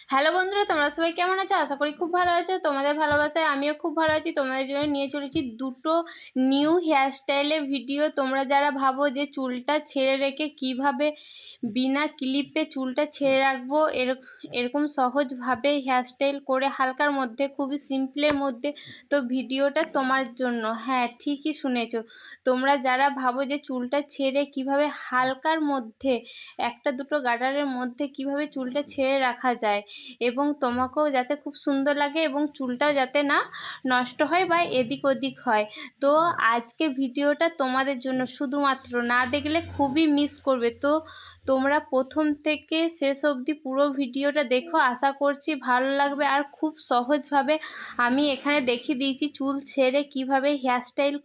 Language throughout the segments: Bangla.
হ্যালো বন্ধুরা, তোমরা সবাই কেমন আছো? আশা করি খুব ভালো আছো। তোমাদের ভালোবাসায় আমিও খুব ভালো আছি। তোমাদের জন্য নিয়ে চলেছি দুটো নিউ হেয়ারস্টাইলের ভিডিও। তোমরা যারা ভাবো যে চুলটা ছেড়ে রেখে কিভাবে বিনা ক্লিপে চুলটা ছেড়ে রাখবো, এরকম সহজভাবে হেয়ারস্টাইল করে হালকার মধ্যে, খুবই সিম্পলের মধ্যে, তো ভিডিওটা তোমার জন্য। হ্যাঁ, ঠিকই শুনেছো। তোমরা যারা ভাবো যে চুলটা ছেড়ে কিভাবে হালকার মধ্যে, একটা দুটো গার্ডারের মধ্যে কিভাবে চুলটা ছেড়ে রাখা যায় এবং তোমাকেও যাতে খুব সুন্দর লাগে এবং চুলটাও যাতে না নষ্ট হয় বা এদিক ওদিক হয়, তো আজকে ভিডিওটা তোমাদের জন্য। শুধুমাত্র না দেখলে খুবই মিস করবে। তো তোমরা প্রথম থেকে শেষ অবধি পুরো ভিডিওটা দেখো, আশা করছি ভালো লাগবে। আর খুব সহজভাবে আমি এখানে দেখিয়ে দিয়েছি চুল ছেড়ে কিভাবে হেয়ারস্টাইল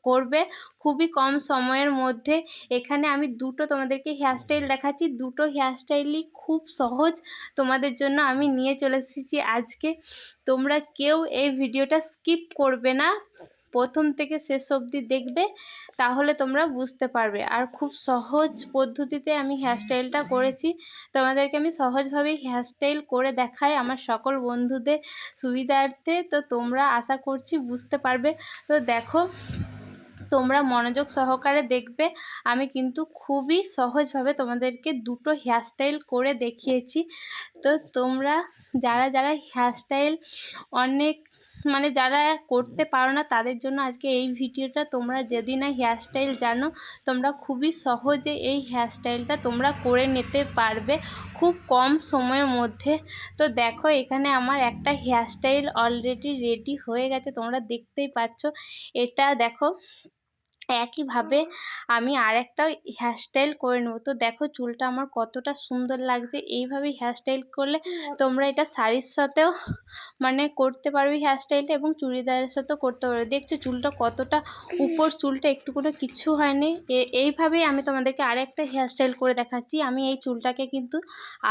করবে খুবই কম সময়ের মধ্যে। এখানে আমি দুটো তোমাদেরকে হেয়ারস্টাইল দেখাচ্ছি, দুটো হেয়ারস্টাইলই খুব সহজ তোমাদের জন্য আমি নিয়ে চলে এসেছি আজকে। তোমরা কেউ এই ভিডিওটা স্কিপ করবে না, প্রথম থেকে শেষ অবধি দেখবে, তাহলে তোমরা বুঝতে পারবে। আর খুব সহজ পদ্ধতিতে আমি হেয়ারস্টাইলটা করেছি, তোমাদেরকে আমি সহজভাবেই হেয়ারস্টাইল করে দেখাই আমার সকল বন্ধুদের সুবিধার্থে। তো তোমরা আশা করছি বুঝতে পারবে। তো দেখো, তোমরা মনোযোগ সহকারে দেখবে। আমি কিন্তু খুবই সহজভাবে তোমাদেরকে দুটো হেয়ারস্টাইল করে দেখিয়েছি। তো তোমরা যারা যারা হেয়ারস্টাইল অনেক যারা করতে পারো না, তাদের জন্য আজকে এই ভিডিওটা। তোমরা যদি না হেয়ারস্টাইল জানো, তোমরা খুবই সহজে এই হেয়ারস্টাইলটা তোমরা করে নিতে পারবে খুব কম সময়ের মধ্যে। তো দেখো, এখানে আমার একটা হেয়ারস্টাইল অলরেডি রেডি হয়ে গেছে, তোমরা দেখতেই পাচ্ছ। এটা দেখো, একইভাবে আমি আর একটা হেয়ারস্টাইল করে নেবো। তো দেখো চুলটা আমার কতটা সুন্দর লাগছে। এইভাবে হেয়ারস্টাইল করলে তোমরা এটা শাড়ির সাথেও করতে পারবে হেয়ারস্টাইলটা, এবং চুড়িদারের সাথেও করতে পারবে। দেখছো চুলটা কতটা উপর, চুলটা একটু কোনো কিছু হয়নি। এইভাবেই আমি তোমাদেরকে আর একটা হেয়ারস্টাইল করে দেখাচ্ছি। আমি এই চুলটাকে কিন্তু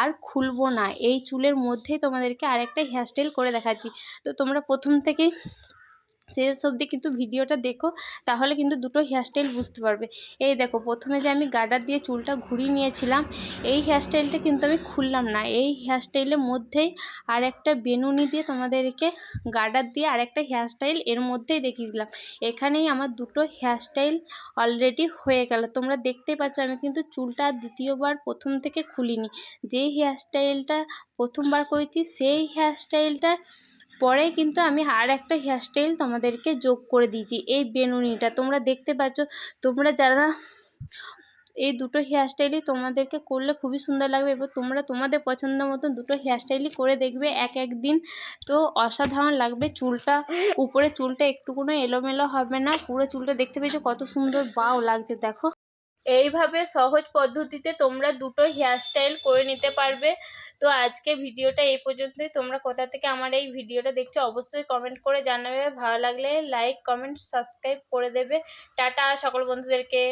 আর খুলবো না, এই চুলের মধ্যেই তোমাদেরকে আর একটা হেয়ারস্টাইল করে দেখাচ্ছি। তো তোমরা প্রথম থেকেই শেষ অবধি কিন্তু ভিডিওটা দেখো, তাহলে কিন্তু দুটো হেয়ারস্টাইল বুঝতে পারবে। এই দেখো, প্রথমে যে আমি গার্ডার দিয়ে চুলটা ঘুরিয়ে নিয়েছিলাম, এই হেয়ারস্টাইলটা কিন্তু আমি খুললাম না। এই হেয়ারস্টাইলের মধ্যেই আর একটা বেনুনি দিয়ে তোমাদেরকে গার্ডার দিয়ে আর একটা হেয়ারস্টাইল এর মধ্যেই দেখিয়ে দিলাম। এখানেই আমার দুটো হেয়ারস্টাইল অলরেডি হয়ে গেল। তোমরা দেখতেই পাচ্ছ আমি কিন্তু চুলটা দ্বিতীয়বার প্রথম থেকে খুলিনি। যেই হেয়ারস্টাইলটা প্রথমবার করেছি সেই হেয়ারস্টাইলটার পরে কিন্তু আমি আর একটা হেয়ারস্টাইল তোমাদেরকে যোগ করে দিয়েছি, এই বেনুনিটা তোমরা দেখতে পাচ্ছ। তোমরা যারা এই দুটো হেয়ারস্টাইলই তোমাদেরকে করলে খুবই সুন্দর লাগবে, এবং তোমরা তোমাদের পছন্দ মতন দুটো হেয়ারস্টাইলই করে দেখবে এক এক দিন। তো অসাধারণ লাগবে। চুলটা উপরে চুলটা একটুকুনো এলোমেলো হবে না, পুরো চুলটা দেখতে পেয়েছো কত সুন্দর বাও লাগছে। দেখো, এইভাবে সহজ পদ্ধতিতে তোমরা দুটো হেয়ারস্টাইল করে নিতে পারবে। তো আজকে ভিডিওটা এই পর্যন্তই। তোমরা কোথা থেকে আমার এই ভিডিওটা দেখছো অবশ্যই কমেন্ট করে জানাবে। ভালো লাগলে লাইক, কমেন্ট, সাবস্ক্রাইব করে দেবে। টাটা সকল বন্ধুদেরকে।